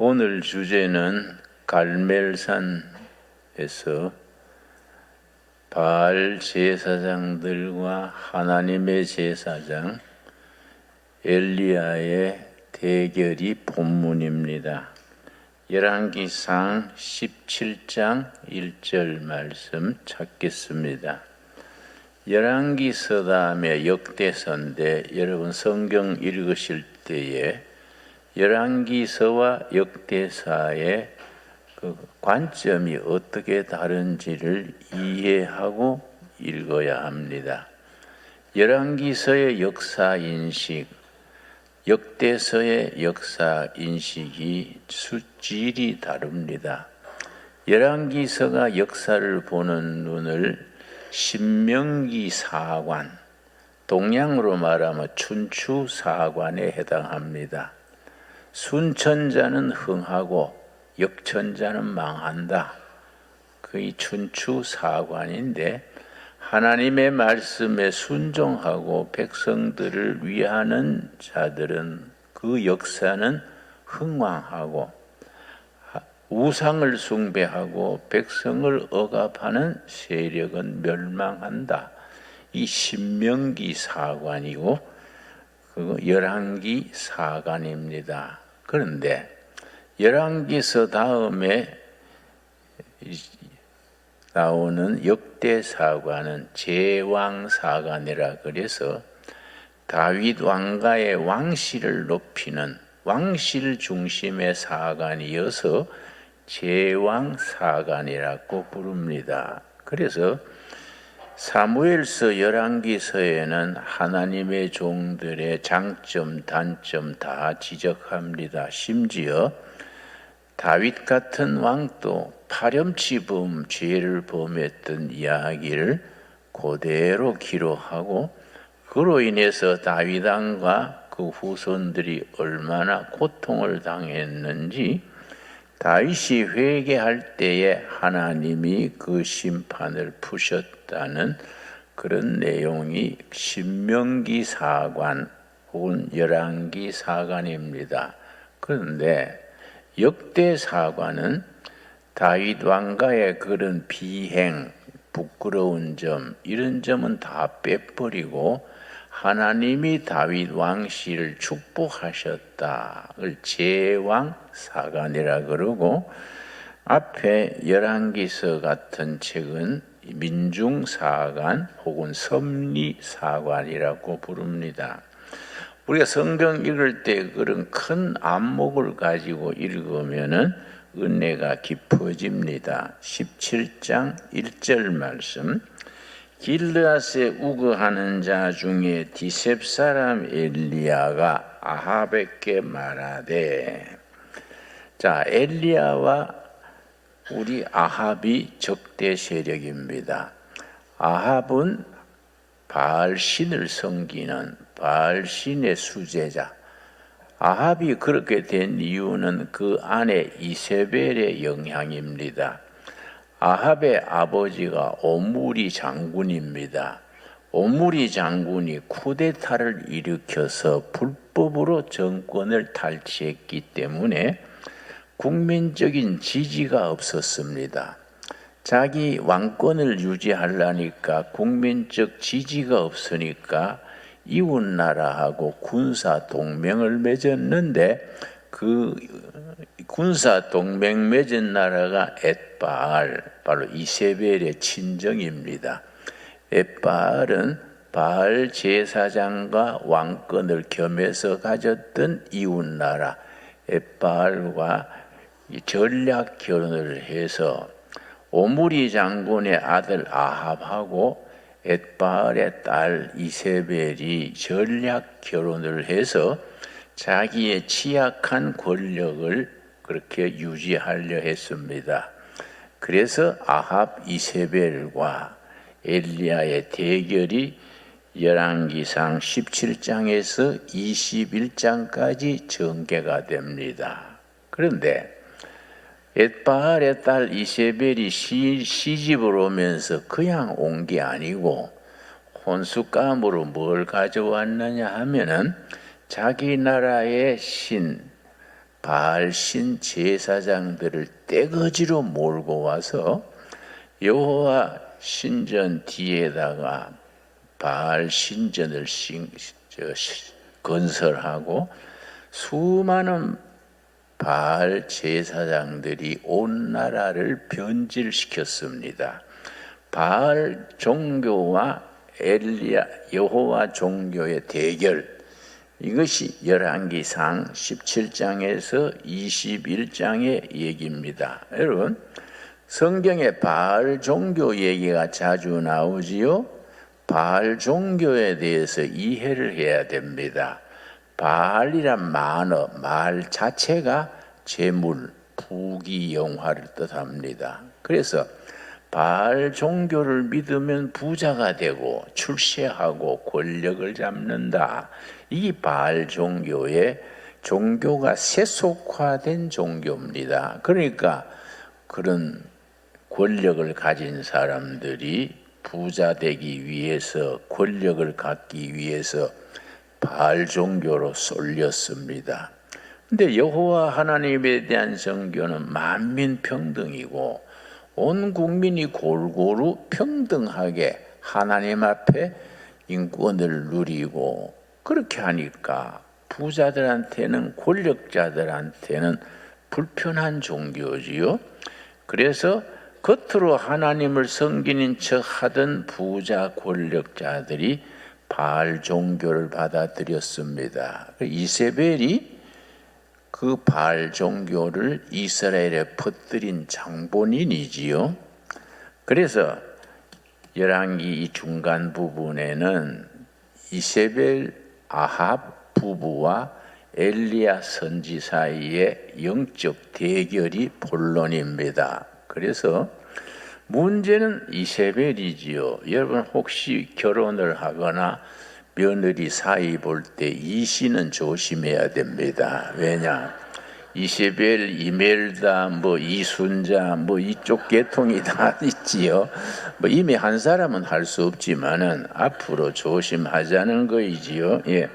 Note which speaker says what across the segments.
Speaker 1: 오늘 주제는 갈멜산에서 바알 제사장들과 하나님의 제사장 엘리야의 대결이 본문입니다. 열왕기상 17장 1절 말씀 찾겠습니다. 열왕기서 다음에 역대서인데 여러분 성경 읽으실 때에 열왕기서와 역대사의 그 관점이 어떻게 다른지를 이해하고 읽어야 합니다. 열왕기서의 역사인식, 역대서의 역사인식이 수질이 다릅니다. 열왕기서가 역사를 보는 눈을 신명기 사관, 동양으로 말하면 춘추 사관에 해당합니다. 순천자는 흥하고 역천자는 망한다. 그게 춘추 사관인데 하나님의 말씀에 순종하고 백성들을 위하는 자들은 그 역사는 흥왕하고 우상을 숭배하고 백성을 억압하는 세력은 멸망한다. 이 신명기 사관이고 그 열왕기 사관입니다. 그런데 열왕기서 다음에 나오는 역대사관은 제왕사관이라 그래서 다윗 왕가의 왕실을 높이는 왕실 중심의 사관이어서 제왕사관이라고 부릅니다. 그래서 사무엘서 열왕기서에는 하나님의 종들의 장점, 단점 다 지적합니다. 심지어 다윗 같은 왕도 파렴치범 죄를 범했던 이야기를 그대로 기록하고 그로 인해서 다윗 왕과 그 후손들이 얼마나 고통을 당했는지 다윗이 회개할 때에 하나님이 그 심판을 푸셨다는 그런 내용이 신명기 사관 혹은 열왕기 사관입니다. 그런데 역대 사관은 다윗 왕가의 그런 비행, 부끄러운 점 이런 점은 다 빼버리고 하나님이 다윗 왕실을 축복하셨다를 제왕사관이라 그러고 앞에 열왕기서 같은 책은 민중사관 혹은 섭리사관이라고 부릅니다. 우리가 성경 읽을 때 그런 큰 안목을 가지고 읽으면은 은혜가 깊어집니다. 17장 1절 말씀. 길르앗에 우거하는 자 중에 디셉 사람 엘리야가 아합에게 말하되, 자, 엘리야와 우리 아합이 적대 세력입니다. 아합은 바알 신을 섬기는 바알 신의 수제자. 아합이 그렇게 된 이유는 그 아내 이세벨의 영향입니다. 아합의 아버지가 오므리 장군입니다. 오므리 장군이 쿠데타를 일으켜서 불법으로 정권을 탈취했기 때문에 국민적인 지지가 없었습니다. 자기 왕권을 유지하려니까 국민적 지지가 없으니까 이웃나라하고 군사 동맹을 맺었는데 그 군사 동맹 맺은 나라가 엣바알, 바로 이세벨의 친정입니다. 엣바알은 바알 제사장과 왕권을 겸해서 가졌던 이웃나라 엣바알과 전략 결혼을 해서 오므리 장군의 아들 아합하고 엣바알의 딸 이세벨이 전략 결혼을 해서 자기의 취약한 권력을 그렇게 유지하려 했습니다. 그래서 아합 이세벨과 엘리야의 대결이 열왕기상 17장에서 21장까지 전개가 됩니다. 그런데 엣바알의 딸 이세벨이 시집을 오면서 그냥 온 게 아니고 혼수감으로 뭘 가져왔느냐 하면은 자기 나라의 신 바알 신 제사장들을 떼거지로 몰고 와서 여호와 신전 뒤에다가 바알 신전을 건설하고 수많은 바알 제사장들이 온 나라를 변질시켰습니다. 바알 종교와 여호와 종교의 대결, 이것이 열왕기상 17장에서 21장의 얘기입니다. 여러분, 성경에 바알 종교 얘기가 자주 나오지요. 바알 종교에 대해서 이해를 해야 됩니다. 바알이란 말 자체가 재물, 부귀, 영화를 뜻합니다. 그래서 바알 종교를 믿으면 부자가 되고 출세하고 권력을 잡는다. 이 바알 종교가 세속화된 종교입니다. 그러니까 그런 권력을 가진 사람들이 부자 되기 위해서, 권력을 갖기 위해서 바알 종교로 쏠렸습니다. 근데 여호와 하나님에 대한 종교는 만민 평등이고 온 국민이 골고루 평등하게 하나님 앞에 인권을 누리고, 그렇게 하니까 부자들한테는, 권력자들한테는 불편한 종교지요. 그래서 겉으로 하나님을 섬기는 척 하던 부자 권력자들이 바알 종교를 받아들였습니다. 이세벨이 그 바알 종교를 이스라엘에 퍼뜨린 장본인이지요. 그래서 열왕기 이 중간 부분에는 이세벨 아합 부부와 엘리야 선지 사이의 영적 대결이 본론입니다. 그래서 문제는 이세벨이지요. 여러분 혹시 결혼을 하거나 며느리 사이 볼 때 이씨는 조심해야 됩니다. 왜냐? 이세벨, 이멜다, 이순자, 이쪽 계통이 다 있지요. 이미 한 사람은 할 수 없지만은 앞으로 조심하자는 거이지요. 예.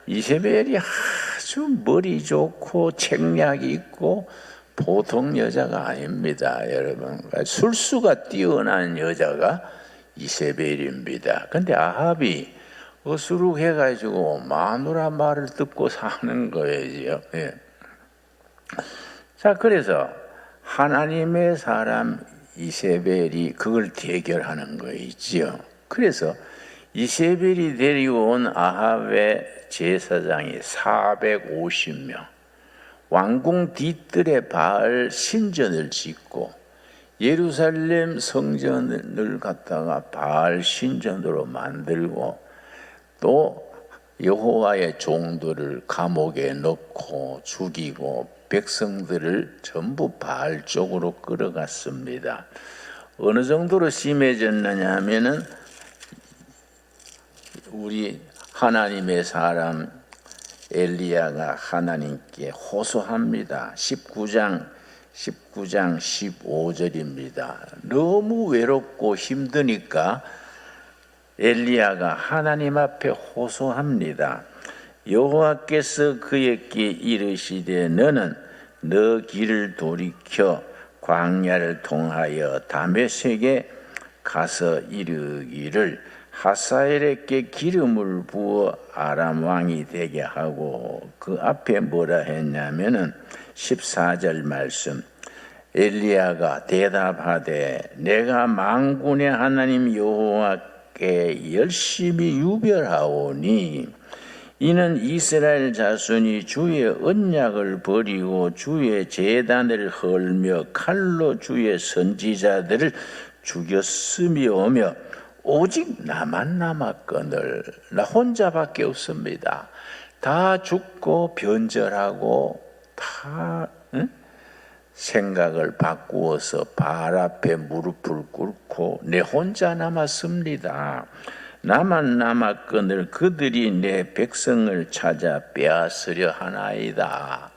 Speaker 1: 이세벨이 아주 머리 좋고 책략이 있고 보통 여자가 아닙니다, 여러분. 술수가 뛰어난 여자가 이세벨입니다. 근데 아합이 어수룩해가지고 마누라 말을 듣고 사는 거예요. 예. 자, 그래서 하나님의 사람 이세벨이 그걸 대결하는 거이지요. 그래서 이세벨이 데리고 온 아합의 제사장이 450명, 왕궁 뒤뜰에 바알 신전을 짓고 예루살렘 성전을 갖다가 바알 신전으로 만들고 또 여호와의 종들을 감옥에 넣고 죽이고 백성들을 전부 바알 쪽으로 끌어갔습니다. 어느 정도로 심해졌느냐 하면은 우리 하나님의 사람 엘리야가 하나님께 호소합니다. 19장 15절입니다. 너무 외롭고 힘드니까 엘리야가 하나님 앞에 호소합니다. 여호와께서 그에게 이르시되 너는 너 길을 돌이켜 광야를 통하여 다메섹에 가서 이르기를 하사엘에게 기름을 부어 아람 왕이 되게 하고, 그 앞에 뭐라 했냐면은 14절 말씀, 엘리야가 대답하되 내가 만군의 하나님 여호와께 열심히 유별하오니 이는 이스라엘 자손이 주의 언약을 버리고 주의 제단을 헐며 칼로 주의 선지자들을 죽였으며며 오직 나만 남았거늘. 나 혼자밖에 없습니다. 다 죽고 변절하고 다 생각을 바꾸어서 바알 앞에 무릎을 꿇고 내 혼자 남았습니다. 나만 남았거늘 그들이 내 백성을 찾아 빼앗으려 하나이다.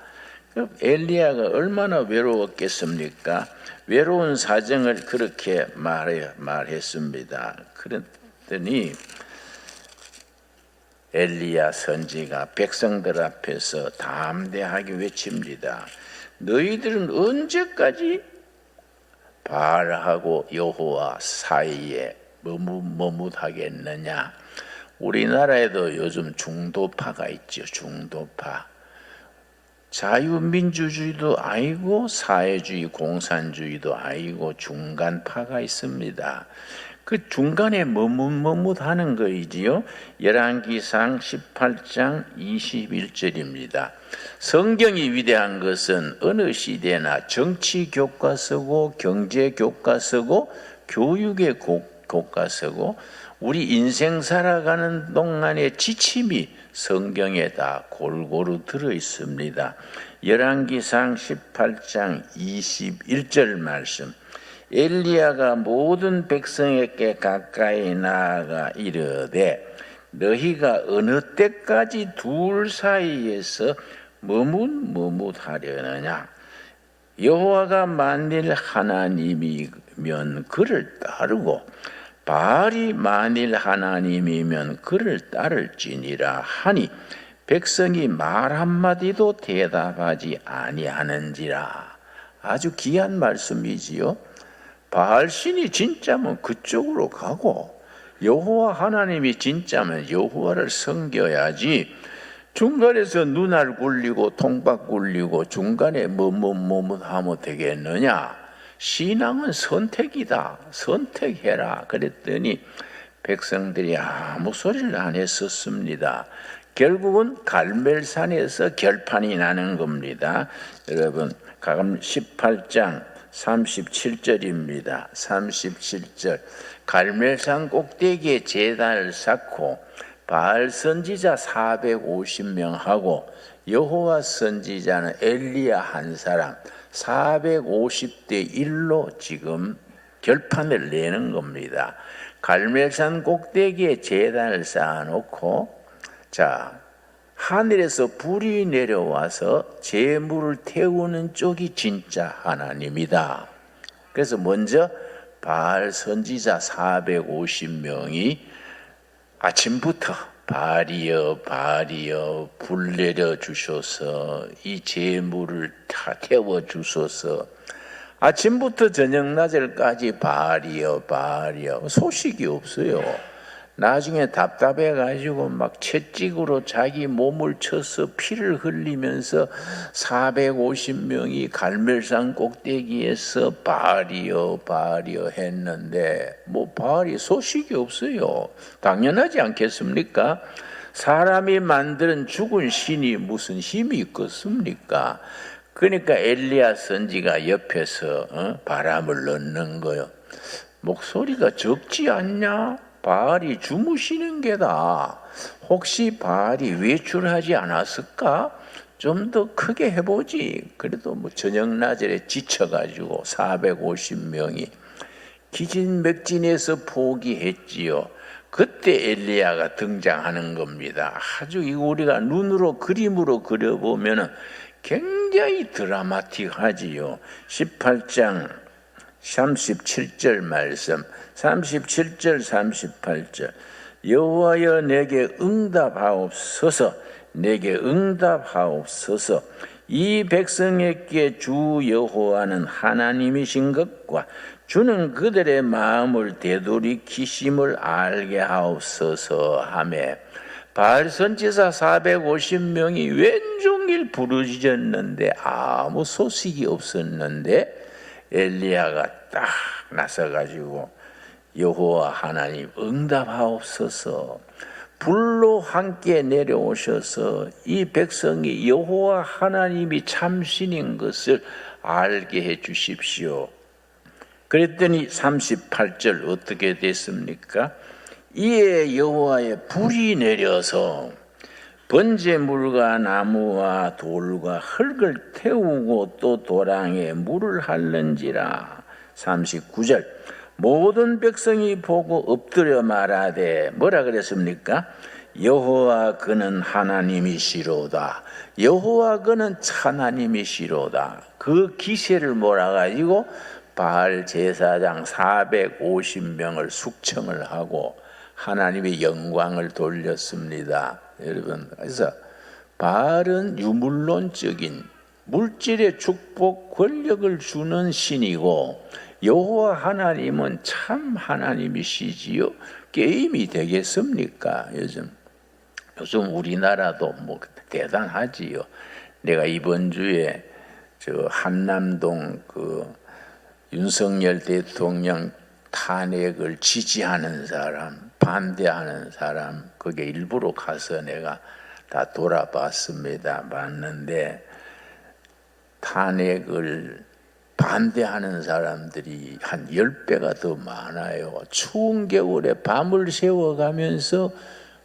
Speaker 1: 엘리야가 얼마나 외로웠겠습니까? 외로운 사정을 그렇게 말했습니다. 그랬더니 엘리야 선지가 백성들 앞에서 담대하게 외칩니다. 너희들은 언제까지 바알하고 여호와 사이에 머뭇하겠느냐. 우리나라에도 요즘 중도파가 있죠. 중도파. 자유민주주의도 아니고 사회주의 공산주의도 아니고 중간파가 있습니다. 그 중간에 머뭇하는 거이지요. 열왕기상 18장 21절입니다. 성경이 위대한 것은 어느 시대나 정치 교과서고 경제 교과서고 교육의 교과서고 우리 인생 살아가는 동안의 지침이 성경에 다 골고루 들어 있습니다. 열왕기상 18장 21절 말씀. 엘리야가 모든 백성에게 가까이 나아가 이르되 너희가 어느 때까지 둘 사이에서 머뭇하려느냐. 여호와가 만일 하나님이면 그를 따르고 바알이 만일 하나님이면 그를 따를지니라 하니 백성이 말 한마디도 대답하지 아니하는지라. 아주 귀한 말씀이지요. 바알신이 진짜면 그쪽으로 가고 여호와 하나님이 진짜면 여호와를 섬겨야지. 중간에서 눈알 굴리고 통박 굴리고 중간에 머뭇하면 되겠느냐. 신앙은 선택이다. 선택해라. 그랬더니 백성들이 아무 소리를 안 했었습니다. 결국은 갈멜산에서 결판이 나는 겁니다. 여러분 18장 37절입니다. 37절. 갈멜산 꼭대기에 제단을 쌓고 바알 선지자 450명하고 여호와 선지자는 엘리야 한 사람 450대 1로 지금 결판을 내는 겁니다. 갈멜산 꼭대기에 제단을 쌓아놓고 자 하늘에서 불이 내려와서 재물을 태우는 쪽이 진짜 하나님이다. 그래서 먼저 바알 선지자 450명이 아침부터 바알이여 불 내려 주소서 이 재물을 다 태워 주소서. 아침부터 저녁 낮을까지 바알이여 소식이 없어요. 나중에 답답해 가지고 막 채찍으로 자기 몸을 쳐서 피를 흘리면서 450명이 갈멜산 꼭대기에서 바알이여 했는데 뭐 바알이 소식이 없어요. 당연하지 않겠습니까? 사람이 만드는 죽은 신이 무슨 힘이 있겠습니까? 그러니까 엘리야 선지가 옆에서 바람을 넣는 거요. 목소리가 적지 않냐? 바알이 주무시는 게다. 혹시 바알이 외출하지 않았을까? 좀 더 크게 해보지. 그래도 뭐 저녁 낮에 지쳐가지고 450명이 기진맥진해서 포기했지요. 그때 엘리야가 등장하는 겁니다. 아주 우리가 눈으로 그림으로 그려보면 굉장히 드라마틱하지요. 18장 37절 말씀 37절 38절 여호와여 내게 응답하옵소서 이 백성에게 주 여호와는 하나님이신 것과 주는 그들의 마음을 되돌이키심을 알게 하옵소서 하매 바알 선지자 450명이 왼종일 부르짖었는데 아무 소식이 없었는데 엘리야가 딱 나서가지고 여호와 하나님 응답하옵소서. 불로 함께 내려오셔서 이 백성이 여호와 하나님이 참신인 것을 알게 해 주십시오. 그랬더니 38절 어떻게 됐습니까? 이에 여호와의 불이 내려서 번제물과 나무와 돌과 흙을 태우고 또 도랑에 물을 할는지라. 39절 모든 백성이 보고 엎드려 말하되 뭐라 그랬습니까? 여호와 그는 하나님이시로다. 여호와 그는 하나님이시로다. 그 기세를 몰아가지고 바알 제사장 450명을 숙청을 하고 하나님의 영광을 돌렸습니다. 여러분. 그래서 바알은 유물론적인 물질의 축복, 권력을 주는 신이고 여호와 하나님은 참 하나님이시지요. 게임이 되겠습니까? 요즘 우리나라도 뭐 대단하지요. 내가 이번 주에 저 한남동 그 윤석열 대통령 탄핵을 지지하는 사람, 반대하는 사람, 거기에 일부러 가서 내가 다 돌아봤습니다. 봤는데 탄핵을 반대하는 사람들이 한 10배가 더 많아요. 추운 겨울에 밤을 새워가면서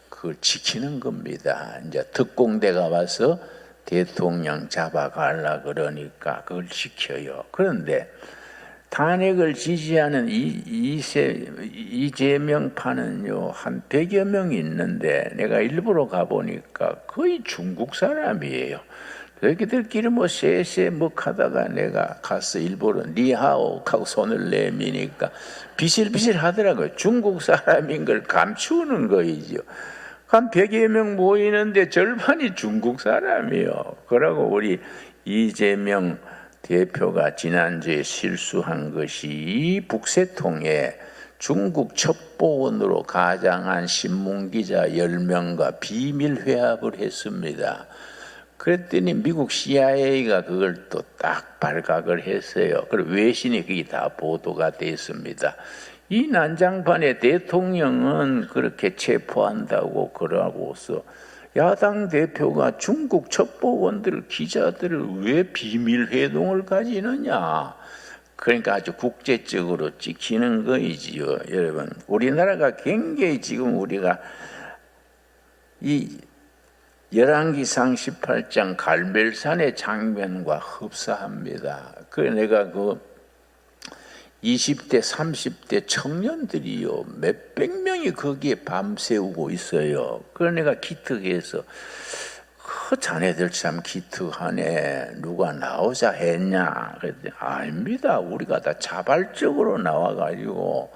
Speaker 1: 그걸 지키는 겁니다. 이제 특공대가 와서 대통령 잡아가려 그러니까 그걸 지켜요. 그런데 탄핵을 지지하는 이재명파는요, 한 100여 명이 있는데 내가 일부러 가보니까 거의 중국 사람이에요. 여기들끼리 뭐 쎄쎄 뭐 하다가 내가 가서 일부러 니하오 하고 손을 내미니까 비실비실 하더라고요. 중국 사람인 걸 감추는 거이죠. 한 100여 명 모이는데 절반이 중국 사람이요. 그러고 우리 이재명 대표가 지난주에 실수한 것이 북새통에 중국 첩보원으로 가장한 신문기자 10명과 비밀 회합을 했습니다. 그랬더니 미국 CIA가 그걸 또 딱 발각을 했어요. 그리고 외신이 그게 다 보도가 됐습니다. 이 난장판에 대통령은 그렇게 체포한다고 그러고서 야당 대표가 중국 첩보원들 기자들을 왜 비밀 회동을 가지느냐. 그러니까 아주 국제적으로 찍히는 거이지요. 여러분, 우리나라가 굉장히 지금 우리가 이 열왕기상 18장 갈멜산의 장면과 흡사합니다. 내가 20대, 30대 청년들이요, 몇백 명이 거기에 밤새우고 있어요. 그래서 내가 기특해서, 자네들 참 기특하네. 누가 나오자 했냐? 그랬더니, 아닙니다. 우리가 다 자발적으로 나와가지고,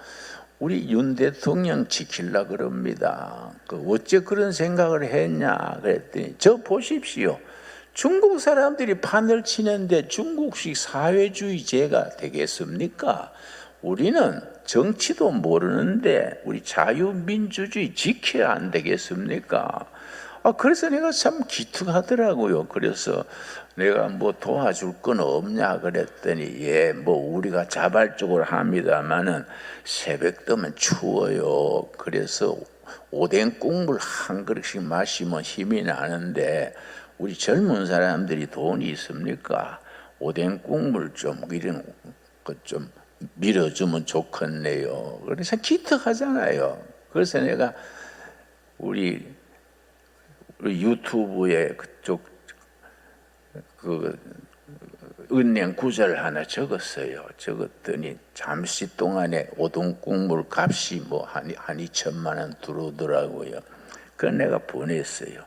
Speaker 1: 우리 윤 대통령 지키려고 그럽니다. 어째 그런 생각을 했냐? 그랬더니, 저 보십시오. 중국 사람들이 판을 치는데 중국식 사회주의제가 되겠습니까? 우리는 정치도 모르는데 우리 자유민주주의 지켜야 안 되겠습니까? 그래서 내가 참 기특하더라고요. 그래서 내가 뭐 도와줄 건 없냐 그랬더니 뭐 우리가 자발적으로 합니다마는 새벽 되면 추워요. 그래서 오뎅 국물 한 그릇씩 마시면 힘이 나는데 우리 젊은 사람들이 돈이 있습니까? 오뎅 국물 좀 이런 것 좀 밀어주면 좋겠네요. 그래서 기특하잖아요. 그래서 내가 우리 유튜브에 그쪽 은행 구절 하나 적었어요. 적었더니 잠시 동안에 오뎅 국물 값이 뭐 한 2천만 원 들어오더라고요. 그걸 내가 보냈어요.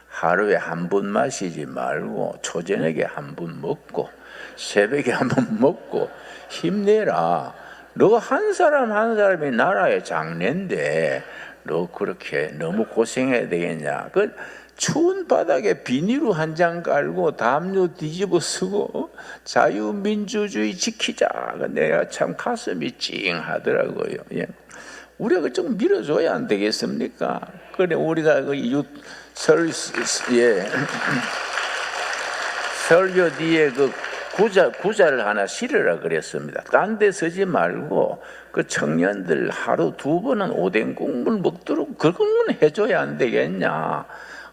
Speaker 1: 하루에 한 번 마시지 말고 초저녁에 한 번 먹고 새벽에 한 번 먹고 힘내라. 너 한 사람 한 사람이 나라의 장래인데 너 그렇게 너무 고생해야 되겠냐. 그 추운 바닥에 비닐로 한 장 깔고 담요 뒤집어 쓰고 자유민주주의 지키자. 내가 참 가슴이 찡하더라고요. 예. 우리가 좀 밀어줘야 안 되겠습니까? 그래 우리가 설교 뒤에 구자를 하나 실으라 그랬습니다. 딴 데 쓰지 말고 그 청년들 하루 2번은 오뎅 국물 먹도록 그건 해줘야 안 되겠냐.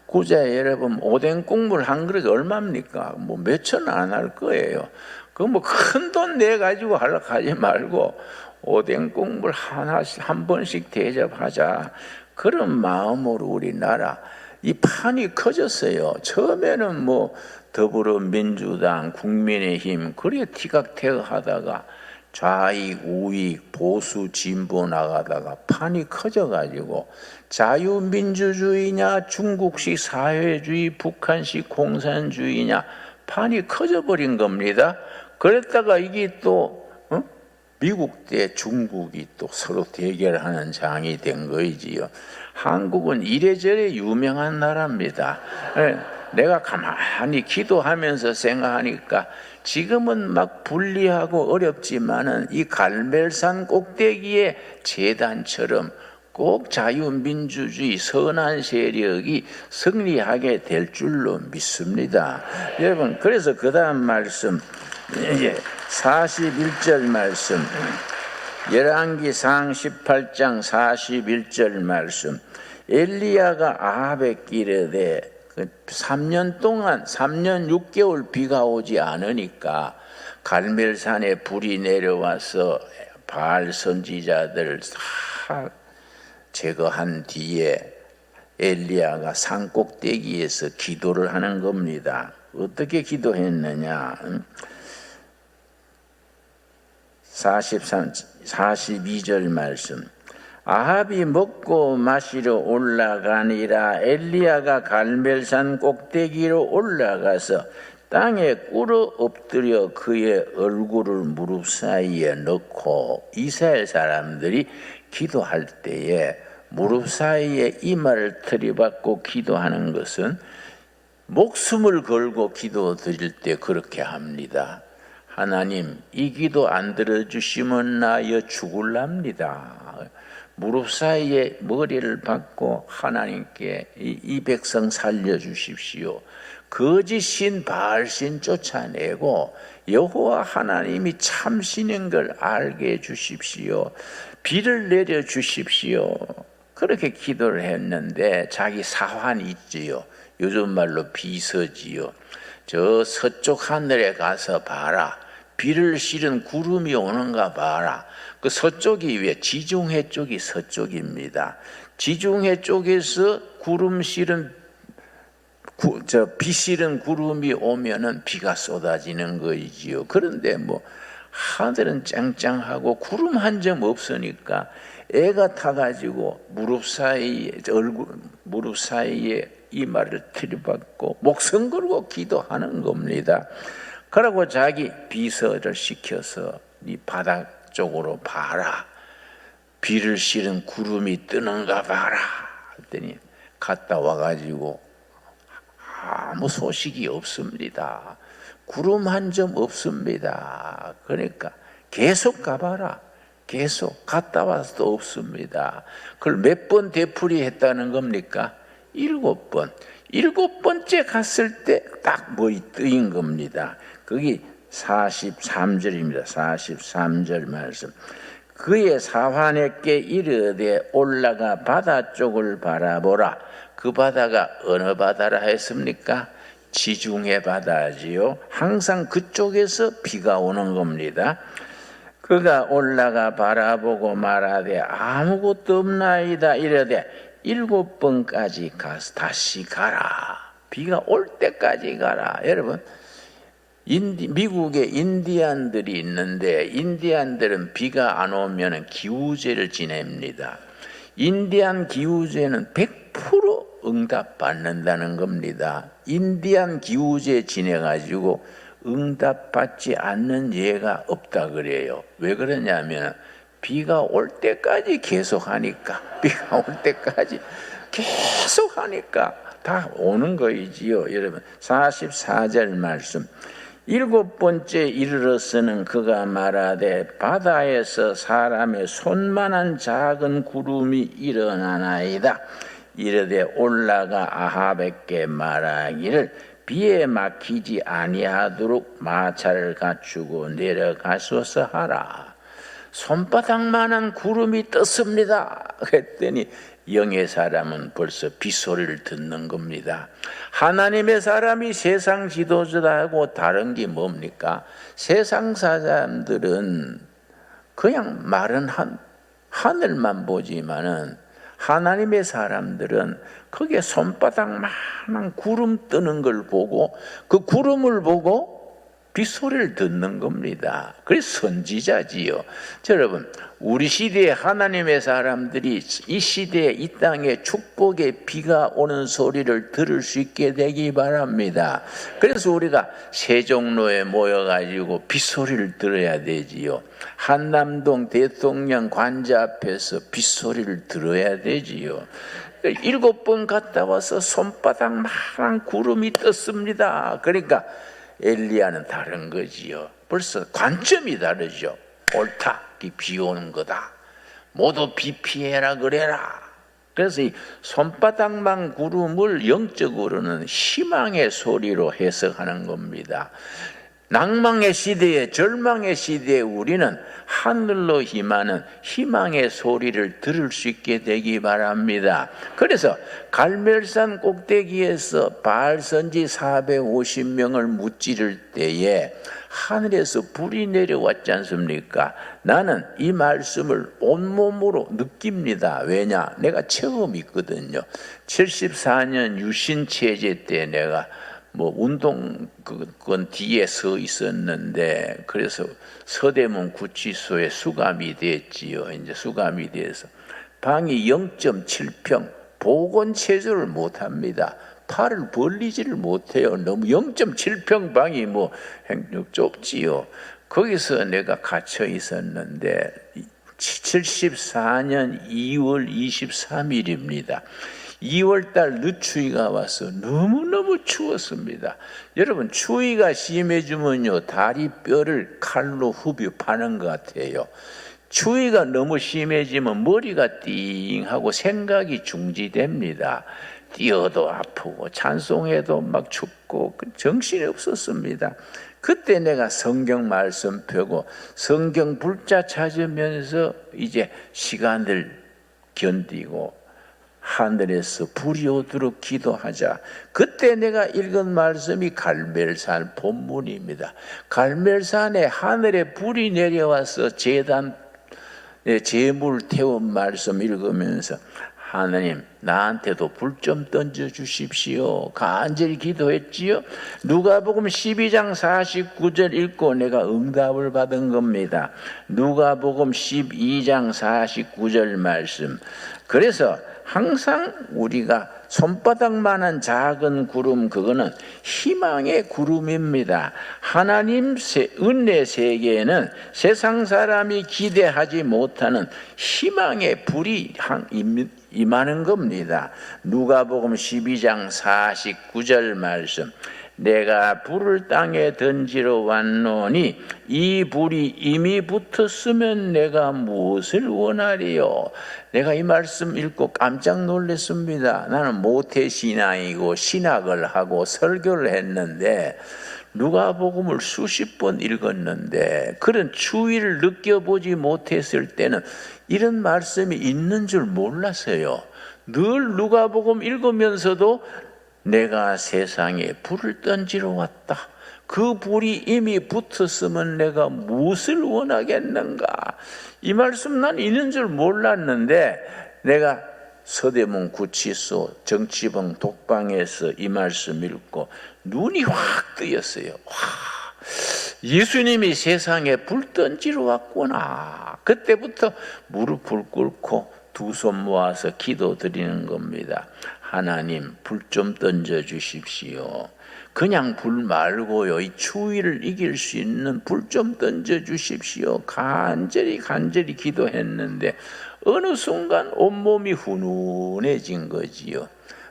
Speaker 1: 구자에 여러분 오뎅 국물 한 그릇 얼마입니까? 뭐 몇천 안 할 거예요. 그 뭐 큰 돈 내 가지고 하려고 하지 말고 오뎅 국물 하나씩 한 번씩 대접하자. 그런 마음으로 우리나라 이 판이 커졌어요. 처음에는 뭐 더불어민주당, 국민의힘 그래 티각태각하다가 좌익, 우익, 보수, 진보 나가다가 판이 커져가지고 자유민주주의냐 중국식 사회주의, 북한식 공산주의냐 판이 커져버린 겁니다. 그랬다가 이게 또 미국 때 중국이 또 서로 대결하는 장이 된 거이지요. 한국은 이래저래 유명한 나라입니다. 내가 가만히 기도하면서 생각하니까 지금은 막 불리하고 어렵지만은 이 갈멜산 꼭대기에 제단처럼 꼭 자유민주주의 선한 세력이 승리하게 될 줄로 믿습니다. 여러분, 그래서 그 다음 말씀, 이제 41절 말씀, 열왕기상 18장 41절 말씀. 엘리야가 아합에게 이르되 3년 동안 3년 6개월 비가 오지 않으니까 갈멜산에 불이 내려와서 바알 선지자들 다 제거한 뒤에 엘리야가 산 꼭대기에서 기도를 하는 겁니다. 어떻게 기도했느냐? 42절 말씀. 아합이 먹고 마시러 올라가니라. 엘리야가 갈멜산 꼭대기로 올라가서 땅에 꿇어 엎드려 그의 얼굴을 무릎 사이에 넣고, 이스라엘 사람들이 기도할 때에 무릎 사이에 이마를 들이받고 기도하는 것은 목숨을 걸고 기도 드릴 때 그렇게 합니다. 하나님, 이 기도 안 들어주시면 나여 죽을랍니다. 무릎 사이에 머리를 박고 하나님께 이 백성 살려주십시오. 거짓신 바알신 쫓아내고 여호와 하나님이 참신인 걸 알게 해주십시오. 비를 내려주십시오. 그렇게 기도를 했는데 자기 사환이 있지요. 요즘 말로 비서지요. 저 서쪽 하늘에 가서 봐라. 비를 실은 구름이 오는가 봐라. 그 서쪽이 왜? 지중해 쪽이 서쪽입니다. 지중해 쪽에서 구름 실은 비 실은 구름이 오면은 비가 쏟아지는 거이지요. 그런데 뭐 하늘은 짱짱하고 구름 한 점 없으니까 애가 타가지고 무릎 사이에 이마를 들이받고 목숨 걸고 기도하는 겁니다. 그러고 자기 비서를 시켜서 이 바닥 쪽으로 봐라. 비를 실은 구름이 뜨는가 봐라. 했더니 갔다 와가지고 아무 소식이 없습니다. 구름 한 점 없습니다. 그러니까 계속 가봐라. 계속 갔다 와서도 없습니다. 그걸 몇 번 되풀이했다는 겁니까? 7번. 7번째 갔을 때 딱 뭐이 뜨인 겁니다. 거기 43절입니다. 43절 말씀. 그의 사환에게 이르되 올라가 바다 쪽을 바라보라. 그 바다가 어느 바다라 했습니까? 지중해 바다지요. 항상 그쪽에서 비가 오는 겁니다. 그가 올라가 바라보고 말하되 아무것도 없나이다. 이르되 7번까지 가서 다시 가라. 비가 올 때까지 가라. 여러분, 미국에 인디안들이 있는데 인디안들은 비가 안 오면 기우제를 지냅니다. 인디안 기우제는 100% 응답받는다는 겁니다. 인디안 기우제 지내가지고 응답받지 않는 예가 없다 그래요. 왜 그러냐면 비가 올 때까지 계속하니까, 비가 올 때까지 계속하니까 다 오는 거이지요. 여러분, 44절 말씀. 7번째 이르러서는 그가 말하되 바다에서 사람의 손만한 작은 구름이 일어나나이다. 이르되 올라가 아합에게 말하기를 비에 막히지 아니하도록 마차를 갖추고 내려가소서 하라. 손바닥만한 구름이 떴습니다. 그랬더니 영의 사람은 벌써 빗소리를 듣는 겁니다. 하나님의 사람이 세상 지도자하고 다른 게 뭡니까? 세상 사람들은 그냥 마른 하늘만 보지만은 하나님의 사람들은 거기에 손바닥만한 구름 뜨는 걸 보고 그 구름을 보고 빗소리를 듣는 겁니다. 그래서 선지자지요. 여러분, 우리 시대에 하나님의 사람들이 이 시대에 이 땅에 축복의 비가 오는 소리를 들을 수 있게 되기 바랍니다. 그래서 우리가 세종로에 모여가지고 빗소리를 들어야 되지요. 한남동 대통령 관저 앞에서 빗소리를 들어야 되지요. 7번 갔다 와서 손바닥만한 구름이 떴습니다. 그러니까 엘리야는 다른 거지요. 벌써 관점이 다르죠. 옳다, 비 오는 거다. 모두 비 피해라 그래라. 그래서 이 손바닥만 구름을 영적으로는 희망의 소리로 해석하는 겁니다. 낭망의 시대에, 절망의 시대에 우리는 하늘로 희망하는 희망의 소리를 들을 수 있게 되기 바랍니다. 그래서 갈멜산 꼭대기에서 바알 선지 450명을 무찌를 때에 하늘에서 불이 내려왔지 않습니까? 나는 이 말씀을 온몸으로 느낍니다. 왜냐? 내가 체험이 있거든요. 74년 유신체제 때 내가 운동권 뒤에 서 있었는데, 그래서 서대문 구치소에 수감이 됐지요. 이제 수감이 돼서 방이 0.7평, 보건체조를 못 합니다. 팔을 벌리지를 못해요. 너무 0.7평 방이 좁지요. 거기서 내가 갇혀 있었는데 74년 2월 23일입니다. 2월달 늦추위가 와서 너무너무 추웠습니다. 여러분, 추위가 심해지면요, 다리 뼈를 칼로 후벼 파는 것 같아요. 추위가 너무 심해지면 머리가 띵하고 생각이 중지됩니다. 뛰어도 아프고 찬송해도 막 춥고 정신이 없었습니다. 그때 내가 성경 말씀 펴고 성경 불자 찾으면서 이제 시간을 견디고 하늘에서 불이 오도록 기도하자. 그때 내가 읽은 말씀이 갈멜산 본문입니다. 갈멜산에 하늘에 불이 내려와서 제단 제물 태운 말씀 읽으면서 하나님, 나한테도 불 좀 던져 주십시오. 간절히 기도했지요. 누가복음 12장 49절 읽고 내가 응답을 받은 겁니다. 누가복음 12장 49절 말씀. 그래서 항상 우리가 손바닥만한 작은 구름, 그거는 희망의 구름입니다. 하나님 은혜 세계에는 세상 사람이 기대하지 못하는 희망의 불이 임하는 겁니다. 누가복음 12장 49절 말씀. 내가 불을 땅에 던지러 왔노니 이 불이 이미 붙었으면 내가 무엇을 원하리요? 내가 이 말씀 읽고 깜짝 놀랐습니다. 나는 모태신앙이고 신학을 하고 설교를 했는데 누가복음을 수십 번 읽었는데 그런 추위를 느껴보지 못했을 때는 이런 말씀이 있는 줄 몰랐어요. 늘 누가복음 읽으면서도 내가 세상에 불을 던지러 왔다. 그 불이 이미 붙었으면 내가 무엇을 원하겠는가? 이 말씀 난 있는 줄 몰랐는데 내가 서대문 구치소 정치봉 독방에서 이 말씀 읽고 눈이 확 뜨였어요. 와, 예수님이 세상에 불 던지러 왔구나. 그때부터 무릎을 꿇고 두 손 모아서 기도드리는 겁니다. 하나님, 불 좀 던져 주십시오. 그냥 불 말고요, 이 추위를 이길 수 있는 불 좀 던져 주십시오. 간절히 기도했는데 어느 순간 온몸이 훈훈해진 거지요.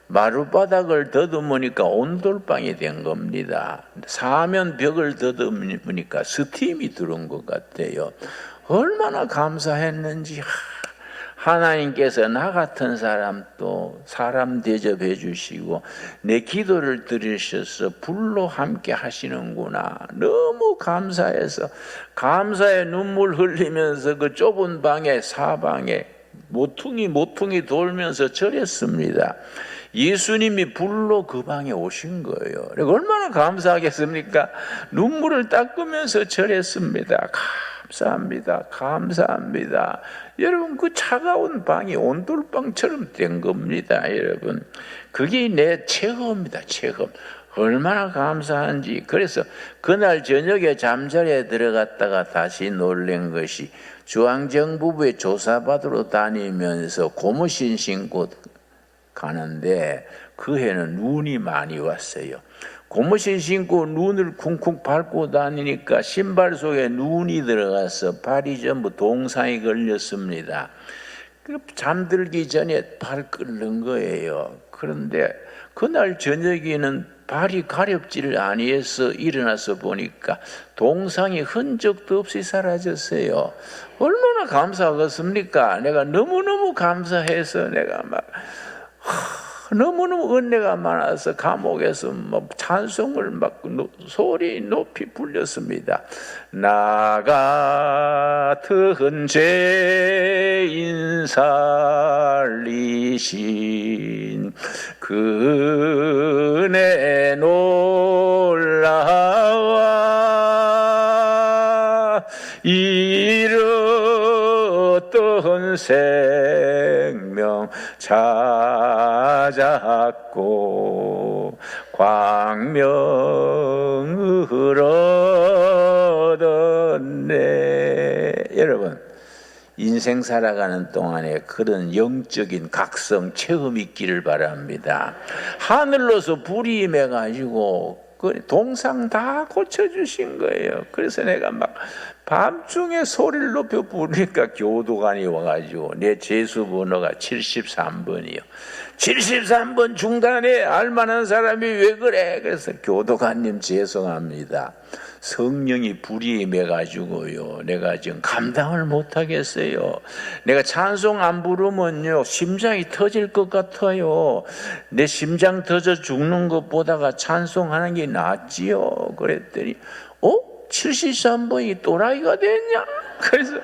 Speaker 1: 마룻바닥을 더듬으니까 온돌방이 된 겁니다. 사면 벽을 더듬으니까 스팀이 들어온 것 같아요. 얼마나 감사했는지. 하나님께서 나 같은 사람 또 사람 대접해 주시고 내 기도를 들으셔서 불로 함께 하시는구나. 너무 감사해서 감사의 눈물 흘리면서 그 좁은 방에 사방에 모퉁이 돌면서 절했습니다. 예수님이 불로 그 방에 오신 거예요. 얼마나 감사하겠습니까? 눈물을 닦으면서 절했습니다. 감사합니다. 여러분, 그 차가운 방이 온돌방처럼 된 겁니다. 여러분, 그게 내 체험입니다. 체험. 얼마나 감사한지. 그래서 그날 저녁에 잠자리에 들어갔다가 다시 놀란 것이 중앙정부부에 조사받으러 다니면서 고무신 신고 가는데 그 해는 눈이 많이 왔어요. 고무신 신고 눈을 쿵쿵 밟고 다니니까 신발 속에 눈이 들어가서 발이 전부 동상이 걸렸습니다. 잠들기 전에 발 끓는 거예요. 그런데 그날 저녁에는 발이 가렵지를 아니해서 일어나서 보니까 동상이 흔적도 없이 사라졌어요. 얼마나 감사하겠습니까? 내가 너무너무 감사해서 내가 막 너무너무 은혜가 많아서 감옥에서 막 찬송을 막 소리 높이 불렸습니다. 나 같은 죄인 살리신 그 은혜 놀라워 잃었던 생명 찾았고 광명을 얻었네. 여러분, 인생 살아가는 동안에 그런 영적인 각성 체험이 있기를 바랍니다. 하늘로서 불이 임해가지고 그 동상 다 고쳐주신 거예요. 그래서 내가 막 밤중에 소리를 높여 부르니까 교도관이 와가지고 내 제수번호가 73번이요. 73번 중간에 알만한 사람이 왜 그래? 그래서 교도관님 죄송합니다. 성령이 불이 임해가지고요. 내가 지금 감당을 못하겠어요. 내가 찬송 안 부르면요. 심장이 터질 것 같아요. 내 심장 터져 죽는 것보다가 찬송하는 게 낫지요. 그랬더니 73번이 또라이가 됐냐? 그래서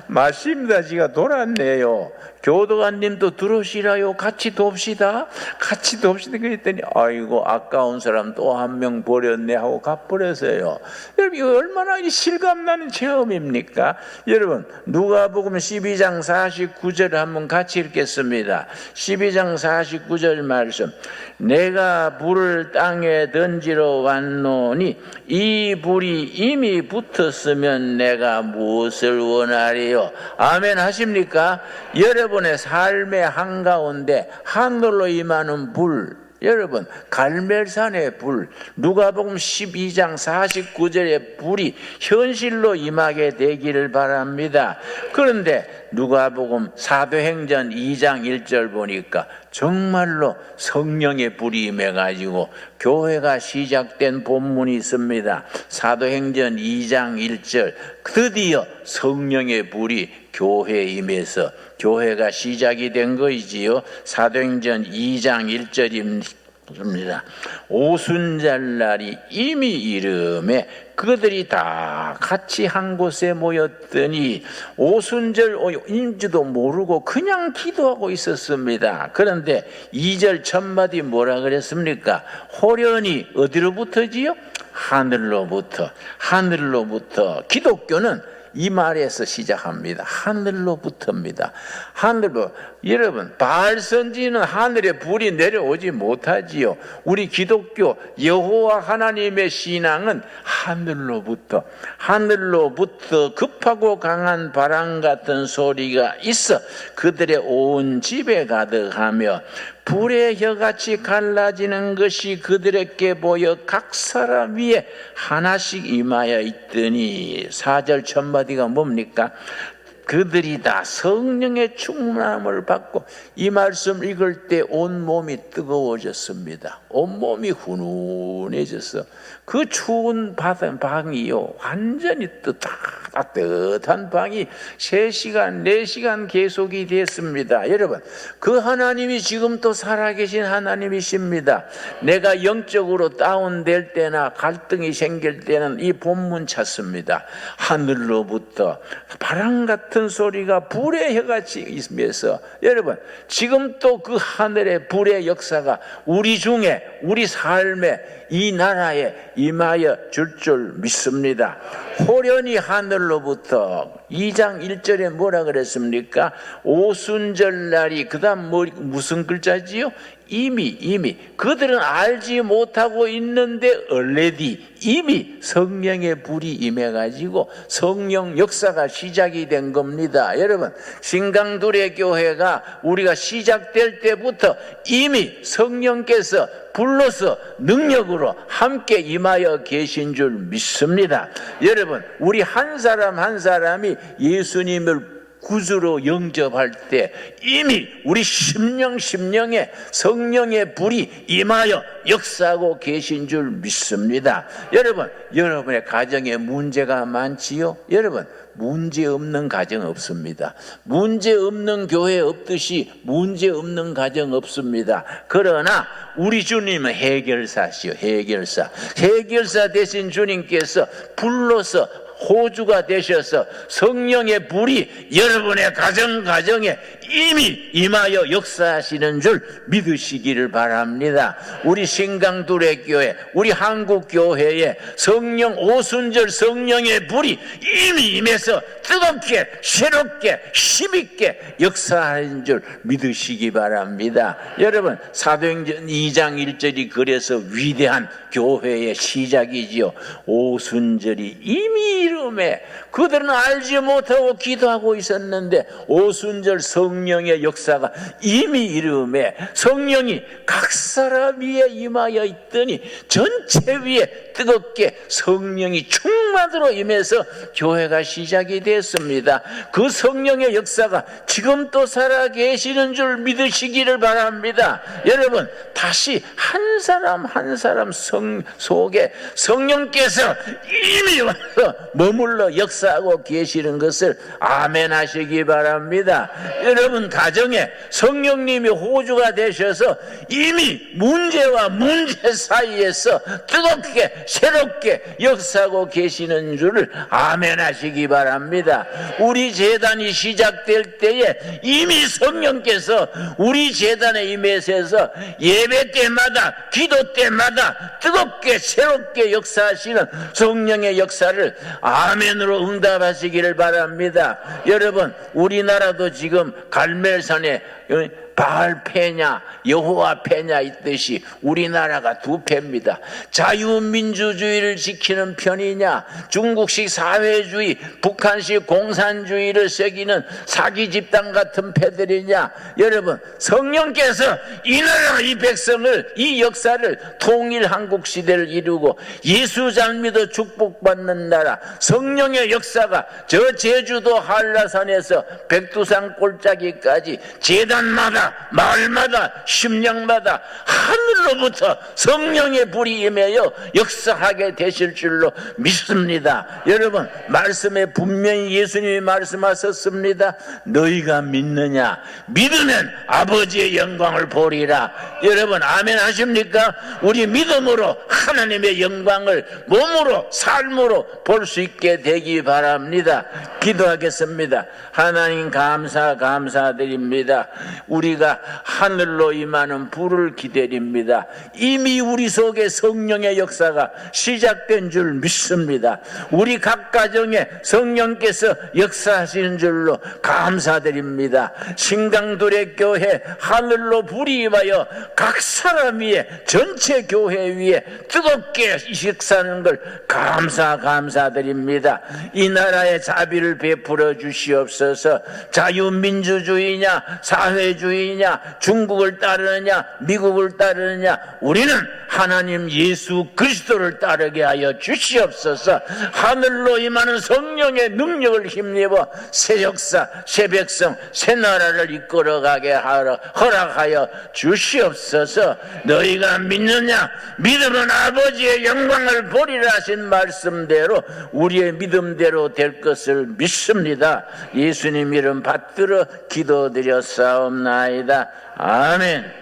Speaker 1: 맞습니다. 지가 돌았네요. 교도관님도 들어오시라요. 같이 돕시다. 같이 돕시다. 그랬더니 아이고 아까운 사람 또 한 명 버렸네 하고 가버렸어요. 여러분 이거 얼마나 실감나는 체험입니까? 여러분 누가복음 12장 49절을 한번 같이 읽겠습니다. 12장 49절 말씀. 내가 불을 땅에 던지러 왔노니 이 불이 이미 붙었으면 내가 무엇을 원하리요? 아멘 하십니까? 여러분의 삶의 한가운데 하늘로 임하는 불, 여러분 갈멜산의 불, 누가복음 12장 49절의 불이 현실로 임하게 되기를 바랍니다. 그런데 누가복음 사도행전 2장 1절 보니까 정말로 성령의 불이 임해가지고 교회가 시작된 본문이 있습니다. 사도행전 2장 1절 드디어 성령의 불이 교회에 임해서 교회가 시작이 된 것이지요. 사도행전 2장 1절입니다. 오순절날이 이미 이름에 그들이 다 같이 한 곳에 모였더니 오순절인지도 모르고 그냥 기도하고 있었습니다. 그런데 2절 첫마디 뭐라 그랬습니까? 호련히 어디로부터지요? 하늘로부터. 기독교는 이 말에서 시작합니다. 하늘로부터입니다. 하늘로. 여러분 바알 선지는 하늘에 불이 내려오지 못하지요. 우리 기독교 여호와 하나님의 신앙은 하늘로부터 급하고 강한 바람 같은 소리가 있어 그들의 온 집에 가득하며 불의 혀같이 갈라지는 것이 그들에게 보여 각 사람 위에 하나씩 임하여 있더니 4절 첫마디가 뭡니까? 그들이 다 성령의 충만함을 받고 이 말씀 읽을 때 온몸이 뜨거워졌습니다. 온몸이 훈훈해져서 그 추운 방이요 완전히 따뜻한 방이 3시간 4시간 계속이 됐습니다. 여러분 그 하나님이 지금 또 살아계신 하나님이십니다. 내가 영적으로 다운될 때나 갈등이 생길 때는 이 본문 찾습니다. 하늘로부터 바람 같은 소리가 불의 혀같이 있으면서 여러분 지금 또 그 하늘의 불의 역사가 우리 중에 우리 삶에 이 나라에 임하여 줄 믿습니다. 호련히 하늘로부터 2장 1절에 뭐라 그랬습니까? 오순절날이 그 다음 무슨 글자지요? 이미 그들은 알지 못하고 있는데 already 이미 성령의 불이 임해가지고 성령 역사가 시작이 된 겁니다. 여러분, 신강두레 교회가 우리가 시작될 때부터 이미 성령께서 불러서 능력으로 함께 임하여 계신 줄 믿습니다. 여러분, 우리 한 사람 한 사람이 예수님을 구주로 영접할 때 이미 우리 심령에 성령의 불이 임하여 역사하고 계신 줄 믿습니다. 여러분, 여러분의 가정에 문제가 많지요? 여러분, 문제 없는 가정 없습니다. 문제 없는 교회 없듯이 문제 없는 가정 없습니다. 그러나 우리 주님은 해결사시요, 해결사 되신 주님께서 불러서 호주가 되셔서 성령의 불이 여러분의 가정에 이미 임하여 역사하시는 줄 믿으시기를 바랍니다. 우리 신강두레 교회, 우리 한국 교회에 성령 오순절 성령의 불이 이미 임해서 뜨겁게 새롭게 힘있게 역사하는 줄 믿으시기 바랍니다. 여러분, 사도행전 2장 1절이 그래서 위대한 교회의 시작이지요. 오순절이 이미 이름에 그들은 알지 못하고 기도하고 있었는데 오순절 성령의 역사가 이미 이름에 성령이 각 사람 위에 임하여 있더니 전체 위에 뜨겁게 성령이 충만으로 임해서 교회가 시작이 됐습니다. 그 성령의 역사가 지금 또 살아계시는 줄 믿으시기를 바랍니다. 여러분, 다시 한 사람 한 사람 속에 성령께서 이미 와서 머물러 역사하고 계시는 것을 아멘 하시기 바랍니다. 여러분 가정에 성령님이 호주가 되셔서 이미 문제와 문제 사이에서 뜨겁게 새롭게 역사하고 계시는 줄을 아멘 하시기 바랍니다. 우리 제단이 시작될 때에 이미 성령께서 우리 제단에 임해서 예배 때마다 기도 때마다 뜨겁게 새롭게 역사하시는 성령의 역사를 아멘으로 응답하시기를 바랍니다. 여러분, 우리나라도 지금 갈멜산에 바알 패냐 여호와 패냐 있듯이 우리나라가 두 패입니다. 자유민주주의를 지키는 편이냐, 중국식 사회주의, 북한식 공산주의를 새기는 사기 집단 같은 패들이냐. 여러분, 성령께서 이 나라 이 백성을, 이 역사를 통일 한국 시대를 이루고 예수 잘 믿어 축복받는 나라, 성령의 역사가 저 제주도 한라산에서 백두산 골짜기까지 제단마다 마을마다 심령마다 하늘로부터 성령의 불이 임하여 역사하게 되실 줄로 믿습니다. 여러분, 말씀에 분명히 예수님이 말씀하셨습니다. 너희가 믿느냐? 믿으면 아버지의 영광을 보리라. 여러분, 아멘 하십니까? 우리 믿음으로 하나님의 영광을 몸으로 삶으로 볼 수 있게 되기 바랍니다. 기도하겠습니다. 하나님 감사드립니다. 우리가 하늘로 임하는 불을 기다립니다. 이미 우리 속에 성령의 역사가 시작된 줄 믿습니다. 우리 각 가정에 성령께서 역사하시는 줄로 감사드립니다. 신강두레 교회 하늘로 불이 임하여 각 사람 위에, 전체 교회 위에 뜨겁게 역사하는 걸 감사드립니다. 이 나라에 자비를 베풀어 주시옵소서. 자유민주주의냐 사회주의냐, 중국을 따르느냐 미국을 따르느냐, 우리는 하나님 예수 그리스도를 따르게 하여 주시옵소서. 하늘로 임하는 성령의 능력을 힘입어 새 역사, 새 백성, 새 나라를 이끌어가게 하러 허락하여 주시옵소서. 너희가 믿느냐? 믿으면 아버지의 영광을 보리라 하신 말씀대로 우리의 믿음대로 될 것을 믿습니다. 예수님 이름 받들어 기도드렸사옵나이다. 아멘.